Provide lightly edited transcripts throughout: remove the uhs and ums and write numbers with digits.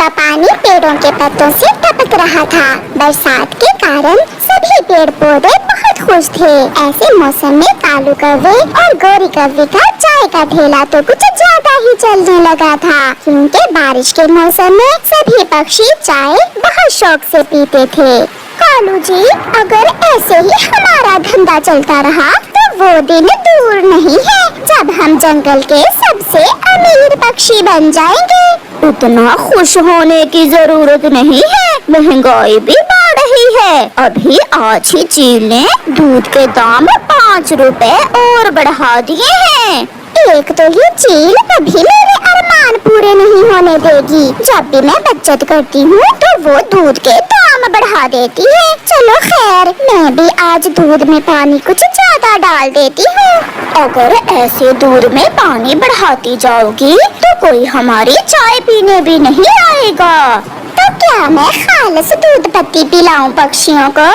का पानी पेड़ों के पत्तों से टपक रहा था। बरसात के कारण सभी पेड़ पौधे बहुत खुश थे। ऐसे मौसम में कालू कौवे और गोरी कौवे का चाय का ठेला तो कुछ ज्यादा ही चलने लगा था, क्योंकि बारिश के मौसम में सभी पक्षी चाय बहुत शौक से पीते थे। कालू जी, अगर ऐसे ही हमारा धंधा चलता रहा तो वो दिन दूर नहीं है जब हम जंगल के सबसे अमीर पक्षी बन जाएंगे। इतना खुश होने की जरूरत नहीं है, महंगाई भी बढ़ रही है। अभी आज ही चील ने दूध के दाम 5 रुपए और बढ़ा दिए हैं। एक तो ये चील कभी मेरे अरमान पूरे नहीं होने देगी। जब भी मैं बचत करती हूँ तो वो दूध के दाम बढ़ा देती है। चलो खैर, मैं भी आज दूध में पानी कुछ ज्यादा डाल देती हूँ। अगर ऐसे दूध में पानी बढ़ाती जाओगी तो कोई हमारी चाय पीने भी नहीं आएगा। तो क्या मैं खालस दूध पत्ती पिलाऊं पक्षियों को?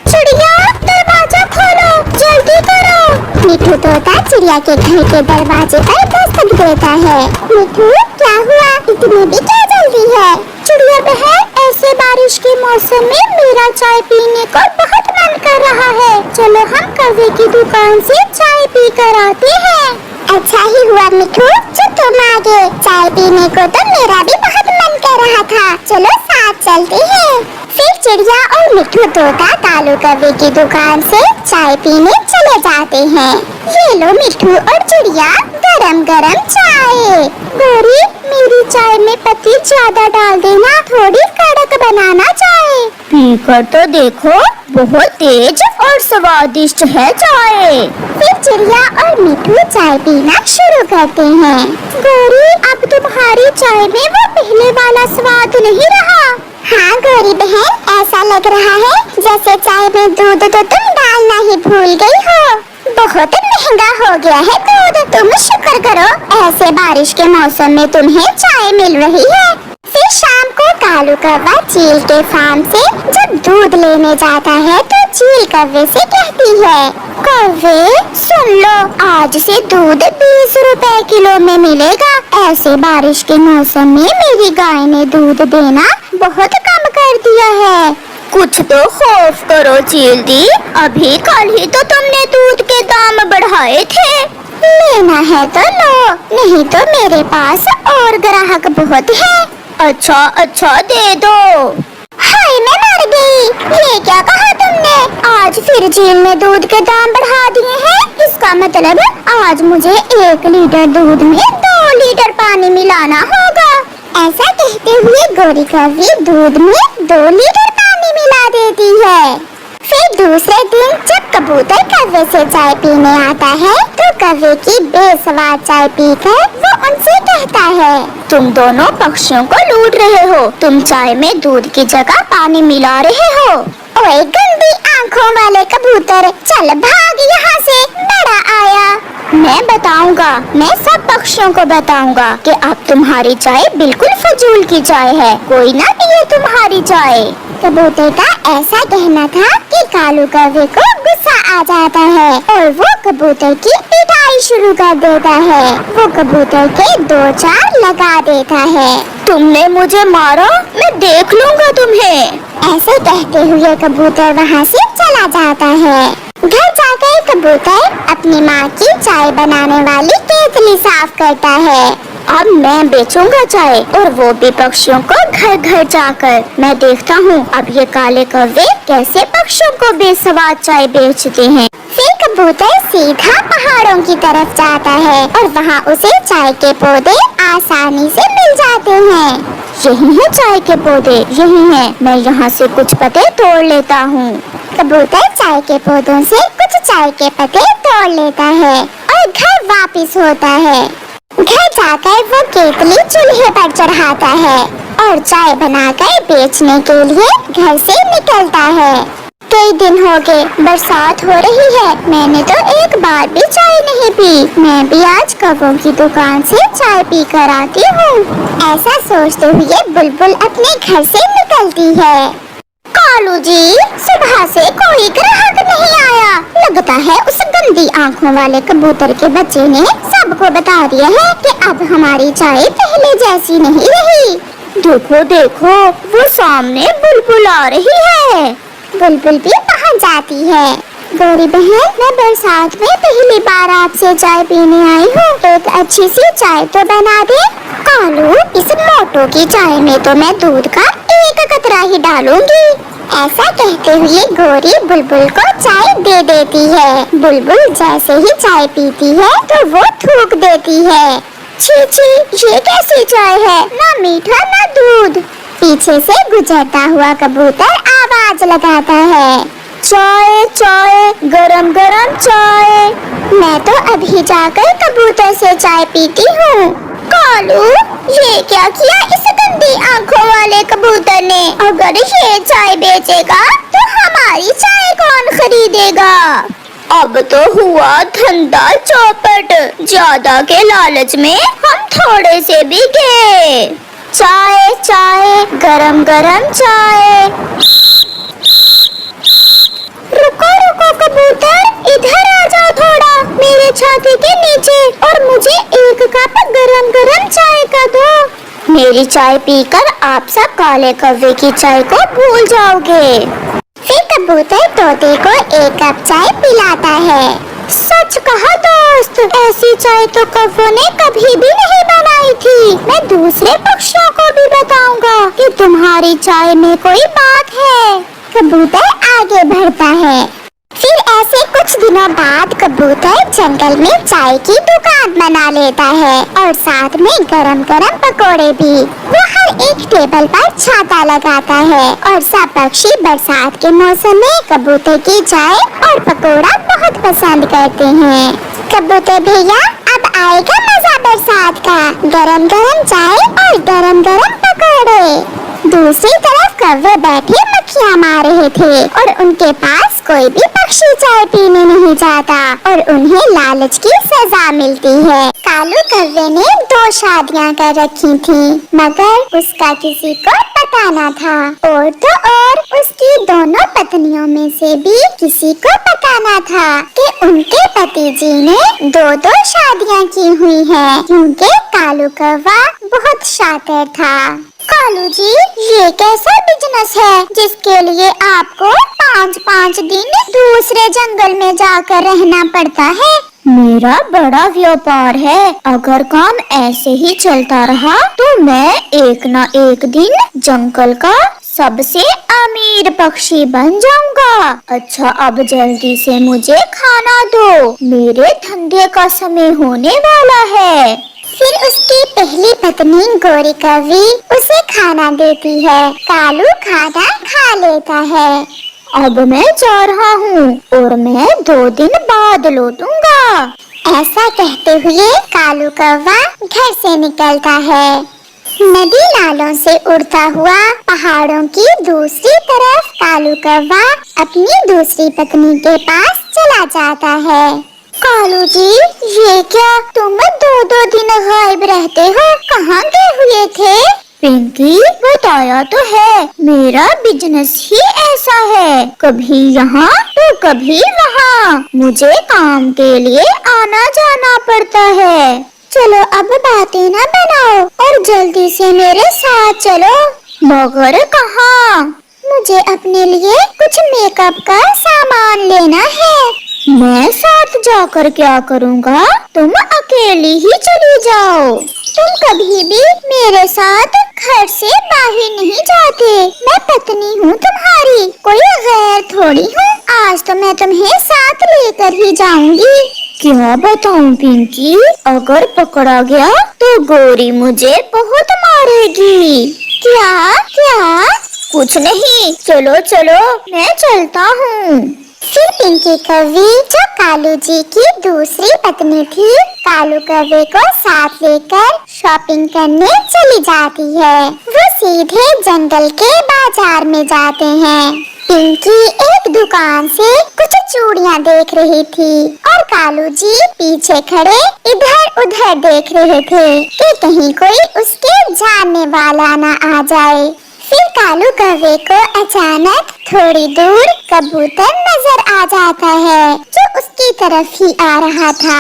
चिड़िया, दरवाजा खोलो, जल्दी करो। मिठू तोता चिड़िया के घर के दरवाजे पर दस्तक देता है। मिठू, क्या हुआ? इतनी भी क्या जल्दी है? चिड़िया बहन, ऐसे बारिश के मौसम में मेरा चाय पीने को बहुत मन कर रहा है। चलो हम कौवे की दुकान से चाय पी कर आते हैं। अच्छा ही हुआ मिठू जो तुम आ गए। चाय पीने को तो मेरा भी बहुत मन कर रहा था। चलो साथ चलते हैं। फिर चिड़िया और मिठू तोता कालू कौवे की दुकान से चाय पीने चले जाते हैं। ये लो मिठू और चिड़िया, गरम गरम चाय। गोरी, मेरी चाय में पत्ती ज्यादा डाल देना, थोड़ी कड़क बनाना चाय। पीकर तो देखो, बहुत तेज और स्वादिष्ट है चाय। फिर चिड़िया और मिठू चाय पीना शुरू करते हैं। गोरी, अब तुम्हारी चाय में वो पहले वाला स्वाद नहीं रहा। हाँ गोरी बहन, ऐसा लग रहा है जैसे चाय में दूध तो तुम डालना ही भूल गई हो। बहुत महंगा हो गया है दूध। तुम शुक्र करो ऐसे बारिश के मौसम में तुम्हें चाय मिल रही है। फिर शाम को कालू कौवा चील के फार्म से जब दूध लेने जाता है तो चील कौवे से कहती है, कौवे सुन लो, आज से दूध 20 रुपए किलो में मिलेगा। ऐसे बारिश के मौसम में मेरी गाय ने दूध देना बहुत कम कर दिया है। कुछ तो खौफ करो चील दी, अभी कल ही तो तुमने दूध के दाम बढ़ाए थे। लेना है तो लो, नहीं तो मेरे पास और ग्राहक बहुत है। अच्छा दे दो। हाय, मैं मर गई। ये क्या कहा तुमने? आज फिर चील ने दूध के दाम बढ़ा दिए हैं। इसका मतलब आज मुझे 1 लीटर दूध में 2 लीटर पानी मिलाना होगा। ऐसा कहते हुए गोरी कौवी दूध में 2 लीटर पानी मिला देती है। फिर दूसरे दिन जब कबूतर कौवे से चाय पीने आता है तो कौवे की बेस्वाद चाय पीकर वो उनसे कहता है, तुम दोनों पक्षियों को लूट रहे हो। तुम चाय में दूध की जगह पानी मिला रहे हो। ओए गंदी आंखों वाले कबूतर, चल भाग यहाँ से, बड़ा आया। मैं सब पक्षियों को बताऊंगा कि अब तुम्हारी चाय बिल्कुल फजूल की चाय है। कोई ना पिए तुम्हारी चाय। कबूतर का ऐसा कहना था कि कालू कौवे को गुस्सा आ जाता है और वो कबूतर की पिटाई शुरू कर देता है। वो कबूतर के 2-4 लगा देता है। तुमने मुझे मारा, मैं देख लूंगा तुम्हें। ऐसे कहते हुए कबूतर वहाँ से चला जाता है। घर जाकर कबूतर अपनी माँ की चाय बनाने वाली केतली साफ करता है। अब मैं बेचूंगा चाय, और वो भी पक्षियों को घर घर जाकर। मैं देखता हूँ अब ये काले कौवे कैसे पक्षियों को बेस्वाद चाय बेचते हैं। फिर कबूतर सीधा पहाड़ों की तरफ जाता है और वहाँ उसे चाय के पौधे आसानी से मिल जाते हैं। यही है चाय के पौधे, यही है। मैं यहाँ से कुछ पत्ते तोड़ लेता हूँ। कबूतर चाय के पौधों से कुछ चाय के पत्ते तोड़ लेता है और घर वापस होता है। घर जाकर वो केतली चूल्हे पर चढ़ाता है और चाय बनाकर बेचने के लिए घर से निकलता है। कई दिन हो गए, बरसात हो रही है, मैंने तो एक बार भी चाय नहीं पी। मैं भी आज कौवों की दुकान से चाय पी कर आती हूँ। ऐसा सोचते हुए बुलबुल अपने घर से निकलती है। कालू जी, सुबह से कोई ग्राहक नहीं आया। लगता है उस गंदी आंखों वाले कबूतर के बच्चे ने सबको बता दिया है कि अब हमारी चाय पहले जैसी नहीं रही। देखो देखो, वो सामने बुलबुल आ रही है। बुलबुल भी पहुंच जाती है। गौरी बहन, मैं बरसात में पहली बार आपसे चाय पीने आई हूँ। एक अच्छी सी चाय तो बना दे। कालू, इस मोटो की चाय में तो मैं दूध का एक कतरा ही डालूंगी। ऐसा कहते हुए गौरी बुलबुल को चाय दे देती है। बुलबुल जैसे ही चाय पीती है तो वो थूक देती है। छी छी, ये कैसी चाय है, ना मीठा ना दूध। पीछे से गुजरता हुआ कबूतर आवाज लगाता है, चाय चाय, गरम गरम चाय। मैं तो अभी जाकर कबूतर से चाय पीती हूँ। कालू, ये क्या किया इस गंदी आंखों वाले कबूतर ने? अगर ये चाय बेचेगा तो हमारी चाय कौन खरीदेगा? अब तो हुआ धंधा चौपट, ज्यादा के लालच में हम थोड़े से भी गए। चाय चाय, गरम गरम चाय। रुको रुको कबूतर, इधर आ जाओ थोड़ा मेरे छाती के नीचे और मुझे एक कप गरम गरम चाय का दो। मेरी चाय पीकर आप सब काले कौवे की चाय को भूल जाओगे। फिर कबूतर तोते को एक कप चाय पिलाता है। सच कहा दोस्त, ऐसी चाय तो कौवों ने कभी भी नहीं बनाई थी। मैं दूसरे पक्षियों को भी बताऊंगा कि तुम्हारी चाय में कोई बात है। कबूतर आगे बढ़ता है। फिर ऐसे कुछ दिनों बाद कबूतर जंगल में चाय की दुकान बना लेता है और साथ में गरम गरम पकोड़े भी। वो हर एक टेबल पर छाता लगाता है और सब पक्षी बरसात के मौसम में कबूतर की चाय और पकोड़ा बहुत पसंद करते हैं। कबूतर भैया, अब आएगा मजा बरसात का। गरम गरम चाय और गरम गरम पकोड़े। दूसरी तरफ कौवे बैठे मक्खियाँ मार रहे थे और उनके पास कोई भी पक्षी चाय पीने नहीं जाता और उन्हें लालच की सजा मिलती है। कालू कौवे ने 2 शादियाँ कर रखी थी, मगर उसका किसी को पता न था। और तो और उसकी दोनों पत्नियों में से भी किसी को पता न था कि उनके पति जी ने 2-2 शादियाँ की हुई हैं, क्योंकि कालू कौवा बहुत शातिर था। कालू जी, ये कैसा बिजनेस है जिसके लिए आपको 5-5 दिन दूसरे जंगल में जाकर रहना पड़ता है? मेरा बड़ा व्यापार है। अगर काम ऐसे ही चलता रहा तो मैं एक ना एक दिन जंगल का सबसे अमीर पक्षी बन जाऊंगा। अच्छा, अब जल्दी से मुझे खाना दो, मेरे धंधे का समय होने वाला है। फिर उसकी पहली पत्नी गौरी कौवी उसे खाना देती है। कालू खाना खा लेता है। अब मैं जा रहा हूँ और मैं 2 दिन बाद लौटूंगा। ऐसा कहते हुए कालू कौवा घर से निकलता है। नदी नालों से उड़ता हुआ पहाड़ों की दूसरी तरफ कालू कौवा अपनी दूसरी पत्नी के पास चला जाता है। कालू जी, ये क्या, तुम 2-2 दिन गायब रहते हो, कहाँ गए हुए थे? पिंकी, बताया तो है, मेरा बिजनेस ही ऐसा है, कभी यहाँ तो कभी वहाँ, मुझे काम के लिए आना जाना पड़ता है। चलो अब बातें ना बनाओ और जल्दी से मेरे साथ चलो। मगर कहाँ? मुझे अपने लिए कुछ मेकअप का सामान लेना है। मैं साथ जाकर क्या करूँगा? तुम अकेली ही चली जाओ। तुम कभी भी मेरे साथ घर से बाहर नहीं जाते। मैं पत्नी हूँ तुम्हारी, कोई गैर थोड़ी हूँ। आज तो मैं तुम्हें साथ लेकर ही जाऊंगी। क्या बताऊं पिंकी, अगर पकड़ा गया तो गौरी मुझे बहुत मारेगी। क्या क्या? कुछ नहीं, चलो चलो, मैं चलता हूँ। फिर पिंकी कौवी, जो कालू जी की दूसरी पत्नी थी, कालू कौवे को साथ लेकर शॉपिंग करने चली जाती है। वो सीधे जंगल के बाजार में जाते हैं। पिंकी एक दुकान से कुछ चूड़ियाँ देख रही थी और कालू जी पीछे खड़े इधर उधर देख रहे थे कि कहीं कोई उसके जानने वाला न आ जाए। फिर कालू कौवे को अचानक थोड़ी दूर कबूतर नजर आ जाता है जो उसकी तरफ ही आ रहा था।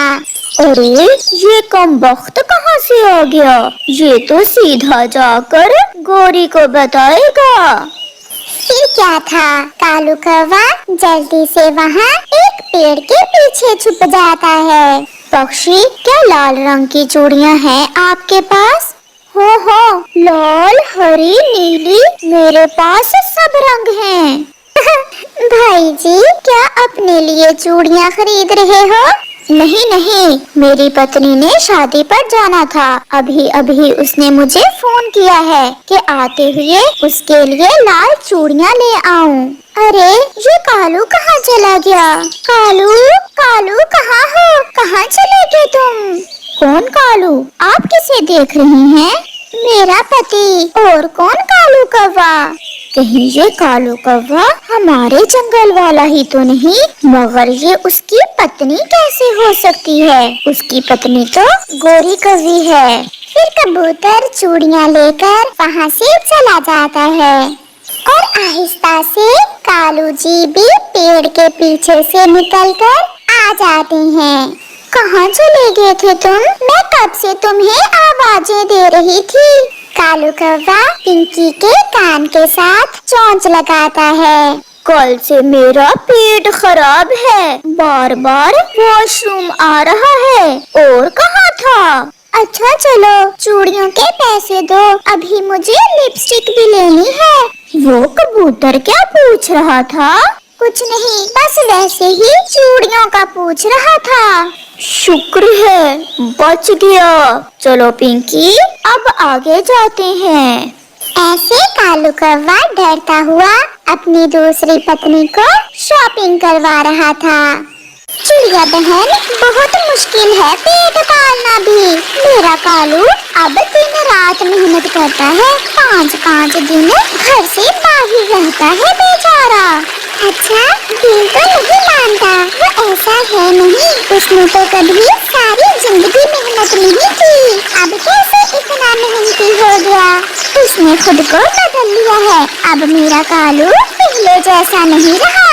अरे ये कमबख्त कहाँ से आ गया? ये तो सीधा जाकर गौरी को बताएगा। फिर क्या था, कालू कौवा जल्दी से वहाँ एक पेड़ के पीछे छुप जाता है। पक्षी, क्या लाल रंग की चूड़ियाँ हैं आपके पास? हो, लाल, हरी, नीली, मेरे पास सब रंग हैं। भाई जी, क्या अपने लिए चूड़ियाँ खरीद रहे हो? नहीं, मेरी पत्नी ने शादी पर जाना था। अभी अभी उसने मुझे फोन किया है कि आते हुए उसके लिए लाल चूड़ियाँ ले आऊं। अरे ये कालू कहाँ चला गया? कालू कहाँ हो? कहाँ चले गए तुम? कौन कालू? आप किसे देख रही हैं? मेरा पति। और कौन कालू कौवा? कहीं ये कालू कौवा हमारे जंगल वाला ही तो नहीं? मगर ये उसकी पत्नी कैसे हो सकती है? उसकी पत्नी तो गोरी कौवी है। फिर कबूतर चूड़ियाँ लेकर वहाँ से चला जाता है और आहिस्ता से कालू जी भी पेड़ के पीछे से निकलकर आ जाते हैं। कहाँ चले गए थे तुम? मैं कब से तुम्हें आवाजें दे रही थी। कालू कौवा पिंकी के कान के साथ चोंच लगाता है। कल से मेरा पेट खराब है, बार बार वॉशरूम आ रहा है। और कहाँ था? अच्छा चलो, चूड़ियों के पैसे दो, अभी मुझे लिपस्टिक भी लेनी है। वो कबूतर क्या पूछ रहा था? कुछ नहीं, बस वैसे ही चूड़ियों का पूछ रहा था। शुक्र है बच गया। चलो पिंकी, अब आगे जाते हैं। ऐसे कालू कौवा डरता हुआ अपनी दूसरी पत्नी को शॉपिंग करवा रहा था। चिड़िया बहन, बहुत मुश्किल है पेट पालना भी। मेरा कालू अब दिन रात मेहनत करता है, 5-5 दिन घर से बाहर रहता है बेचारा। अच्छा, दिल तो नहीं मानता, वो ऐसा है नहीं, उसने तो कभी सारी जिंदगी मेहनत नहीं की, अब कैसे इतना मेहनती हो गया? उसने खुद को बदल लिया है, अब मेरा कालू पहले जैसा नहीं रहा।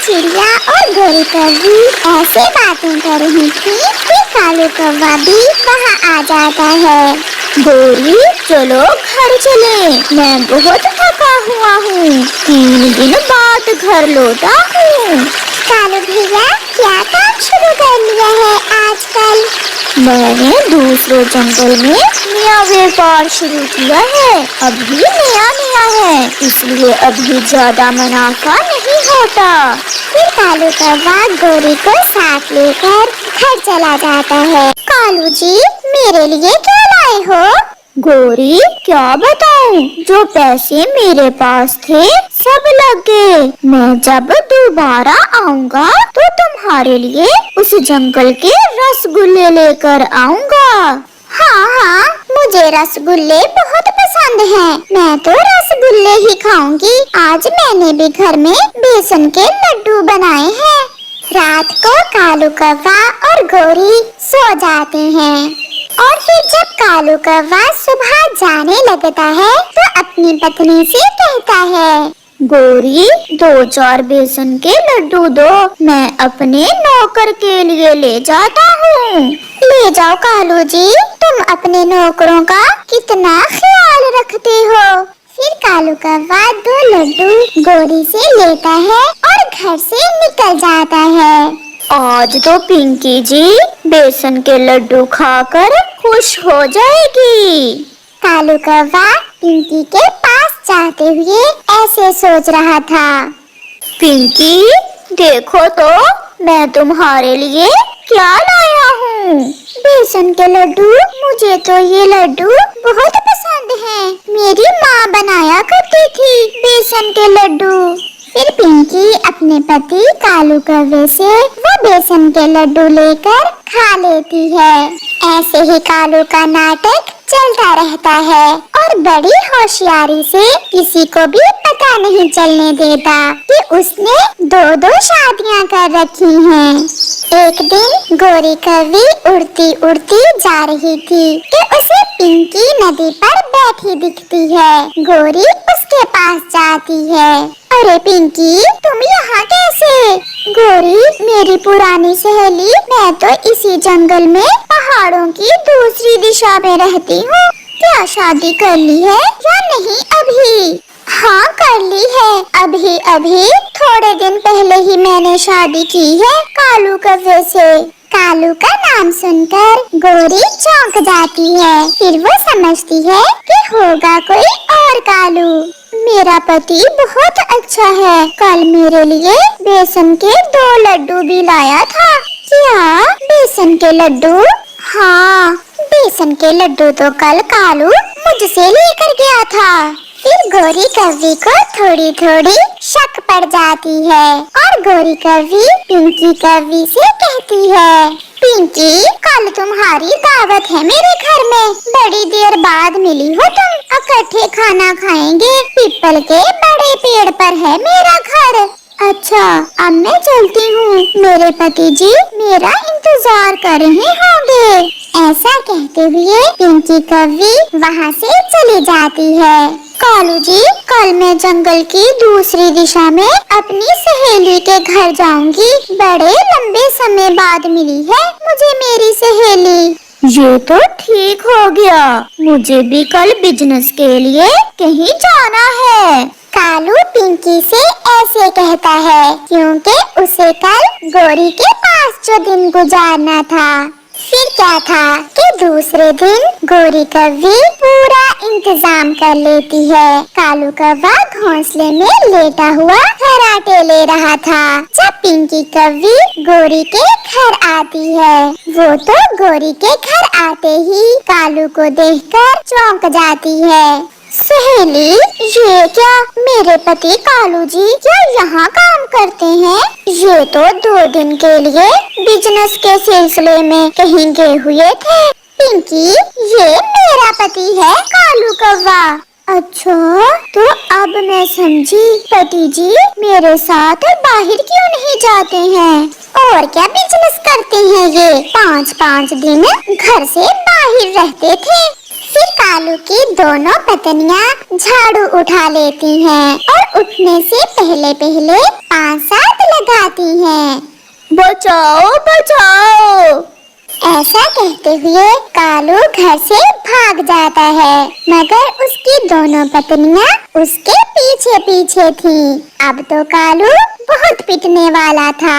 चिड़िया और गोरी कौवी ऐसे बातें कर रही थी कि कालू कौवा भी वहाँ आ जाता है। गोरी, चलो घर चले, मैं बहुत थका हुआ हूँ, 3 दिन बाद घर लौटा हूँ। कालू भैया, क्या काम शुरू कर लिया है आजकल? मैंने दूसरे जंगल में नया व्यापार शुरू किया है। अभी नया है, इसलिए अभी ज्यादा मुनाफा नहीं होता। फिर कालू कौवा गोरी को साथ लेकर घर चला जाता है। कालू जी, मेरे लिए क्या लाए हो? गोरी, क्या बताऊं, जो पैसे मेरे पास थे सब लग गए। मैं जब दोबारा आऊंगा तो तुम्हारे लिए उस जंगल के रसगुल्ले लेकर आऊंगा। हाँ, मुझे रसगुल्ले बहुत पसंद हैं। मैं तो रसगुल्ले ही खाऊंगी। आज मैंने भी घर में बेसन के लड्डू बनाए हैं। रात को कालू कौवा और गोरी सो जाते हैं और फिर जब कालू कौवा सुबह जाने लगता है तो अपनी पत्नी से कहता है, गोरी, 2-4 बेसन के लड्डू दो, मैं अपने नौकर के लिए ले जाता हूँ। ले जाओ कालू जी, तुम अपने नौकरों का कितना ख्याल रखते हो। फिर कालू कौवा 2 लड्डू गोरी से लेता है और घर से निकल जाता है। आज तो पिंकी जी बेसन के लड्डू खाकर खुश हो जाएगी। कालू कौवा पिंकी के पास जाते हुए ऐसे सोच रहा था। पिंकी, देखो तो मैं तुम्हारे लिए क्या लाया हूँ। बेसन के लड्डू, मुझे तो ये लड्डू बहुत पसंद हैं। मेरी माँ बनाया करती थी बेसन के लड्डू। फिर पिंकी अपने पति कालू कौवे से वो बेसन के लड्डू लेकर खा लेती है। ऐसे ही कालू का नाटक चलता रहता है और बड़ी होशियारी से किसी को भी पता नहीं चलने देता कि उसने दो शादियां कर रखी हैं। एक दिन गोरी कौवी उड़ती उड़ती जा रही थी कि उसे पिंकी नदी पर बैठी दिखती है। गोरी उसके पास जाती है। अरे पिंकी, तुम यहाँ कैसे? गोरी, मेरी पुरानी सहेली, मैं तो इसी जंगल में पहाड़ों की दूसरी दिशा में रहती हूँ। क्या शादी कर ली है या नहीं अभी? हाँ, कर ली है, अभी अभी थोड़े दिन पहले ही मैंने शादी की है कालू कौवे से। कालू का नाम सुनकर गोरी चौंक जाती है। फिर वो समझती है कि होगा कोई और कालू। मेरा पति बहुत अच्छा है, कल मेरे लिए बेसन के 2 लड्डू भी लाया था। क्या बेसन के लड्डू? हाँ, बेसन के लड्डू तो कल कालू मुझसे लेकर गया था। फिर गोरी कौवी को थोड़ी थोड़ी शक पड़ जाती है और गोरी कौवी पिंकी कौवी से कहती है, पिंकी, कल तुम्हारी दावत है मेरे घर में। बड़ी देर बाद मिली हो तुम, इकट्ठे खाना खाएंगे। पीपल के बड़े पेड़ पर है मेरा घर। अच्छा, अब मैं चलती हूँ, मेरे पति जी मेरा इंतजार कर रहे होंगे। ऐसा कहते हुए पिंकी कौवी वहाँ से चली जाती है। कालू जी, कल मैं जंगल की दूसरी दिशा में अपनी सहेली के घर जाऊंगी। बड़े लंबे समय बाद मिली है मुझे मेरी सहेली। ये तो ठीक हो गया, मुझे भी कल बिजनेस के लिए कहीं जाना है। कालू पिंकी से ऐसे कहता है क्योंकि उसे कल गोरी के पास जो दिन गुजारना था। फिर क्या था कि दूसरे दिन गोरी कौवी पूरा इंतजाम कर लेती है। कालू कौवा घोंसले में लेटा हुआ खराटे ले रहा था जब पिंकी कौवी गोरी के घर आती है। वो तो गोरी के घर आते ही कालू को देखकर चौंक जाती है। सहेली, ये क्या, मेरे पति कालू जी क्या यहाँ काम करते हैं? ये तो 2 दिन के लिए बिजनेस के सिलसिले में कहीं गए हुए थे। पिंकी, ये मेरा पति है कालू कौवा। अच्छा, तो अब मैं समझी, पति जी मेरे साथ बाहर क्यों नहीं जाते हैं? और क्या बिजनेस करते हैं ये? 5-5 दिन घर से बाहर रहते थे। फिर कालू की दोनों पत्नियां झाड़ू उठा लेती हैं और उठने से पहले पहले 5-7 लगाती हैं। बचाओ बचाओ! ऐसा कहते हुए कालू घर से भाग जाता है, मगर उसकी दोनों पत्नियां उसके पीछे पीछे थीं। अब तो कालू बहुत पिटने वाला था।